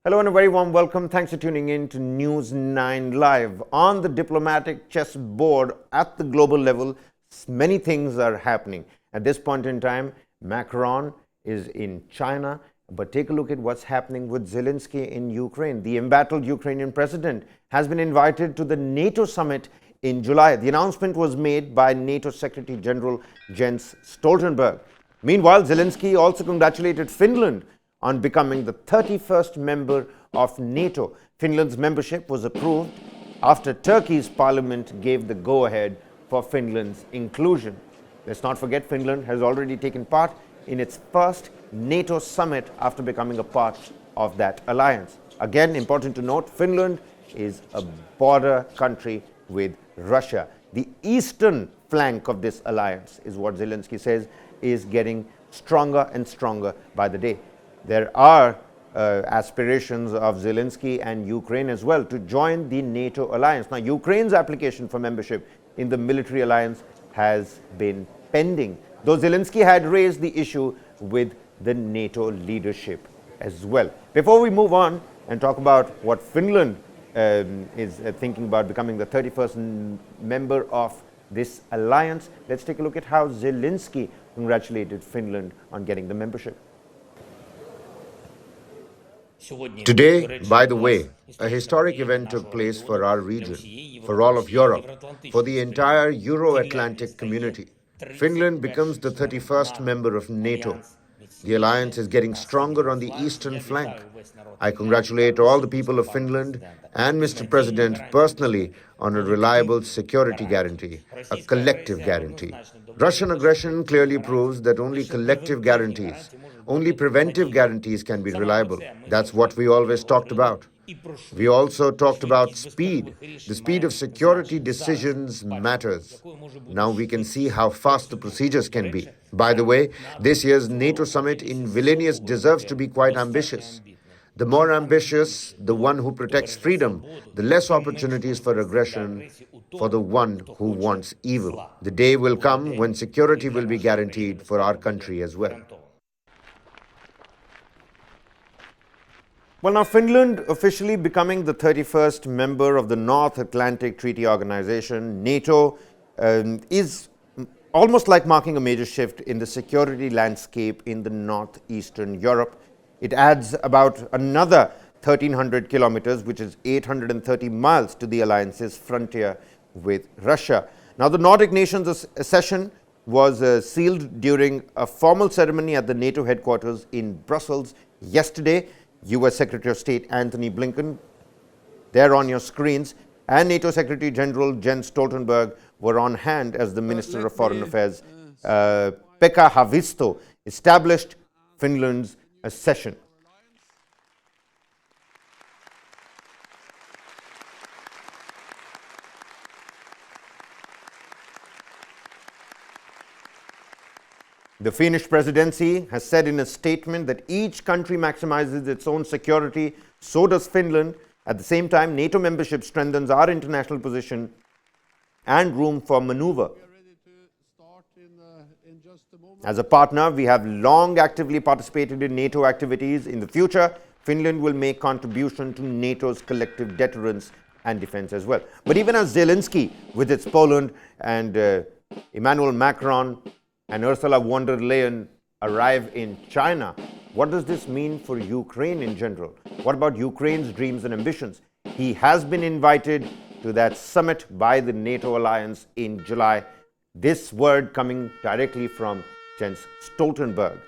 Hello and a very warm welcome. Thanks for tuning in to News 9 Live. On the diplomatic chessboard at the global level, many things are happening. At this point in time, Macron is in China, but take a look at what's happening with Zelensky in Ukraine. The embattled Ukrainian president has been invited to the NATO summit in July. The announcement was made by NATO Secretary General Jens Stoltenberg. Meanwhile, Zelensky also congratulated Finland on becoming the 31st member of NATO. Finland's membership was approved after Turkey's parliament gave the go-ahead for Finland's inclusion. Let's not forget, Finland has already taken part in its first NATO summit after becoming a part of that alliance. Again, important to note, Finland is a border country with Russia. The eastern flank of this alliance is what Zelensky says is getting stronger and stronger by the day. There are aspirations of Zelensky and Ukraine as well to join the NATO alliance. Now, Ukraine's application for membership in the military alliance has been pending, though Zelensky had raised the issue with the NATO leadership as well. Before we move on and talk about what Finland is thinking about becoming the 31st member of this alliance, let's take a look at how Zelensky congratulated Finland on getting the membership. Today, by the way, a historic event took place for our region, for all of Europe, for the entire Euro-Atlantic community. Finland becomes the 31st member of NATO. The alliance is getting stronger on the eastern flank. I congratulate all the people of Finland and Mr. President personally on a reliable security guarantee, a collective guarantee. Russian aggression clearly proves that only collective guarantees, only preventive guarantees can be reliable. That's what we always talked about. We also talked about speed. The speed of security decisions matters. Now we can see how fast the procedures can be. By the way, this year's NATO summit in Vilnius deserves to be quite ambitious. The more ambitious, the one who protects freedom, the less opportunities for aggression for the one who wants evil. The day will come when security will be guaranteed for our country as well. Well, now Finland officially becoming the 31st member of the North Atlantic Treaty Organization, NATO, is almost like marking a major shift in the security landscape in the northeastern Europe. It adds about another 1,300 kilometers, which is 830 miles, to the alliance's frontier with Russia. Now, the Nordic nations' accession was sealed during a formal ceremony at the NATO headquarters in Brussels yesterday. U.S. Secretary of State Antony Blinken, there on your screens, and NATO Secretary General Jens Stoltenberg were on hand as the Minister of Foreign Affairs, Pekka Haavisto, established Finland's accession. The Finnish presidency has said in a statement that each country maximizes its own security, so does Finland. At the same time, NATO membership strengthens our international position and room for maneuver. As a partner, we have long actively participated in NATO activities. In the future, Finland will make contribution to NATO's collective deterrence and defense as well. But even as Zelensky, with its Poland and Emmanuel Macron and Ursula von der Leyen arrive in China, what does this mean for Ukraine in general? What about Ukraine's dreams and ambitions? He has been invited to that summit by the NATO alliance in July. This word coming directly from Jens Stoltenberg.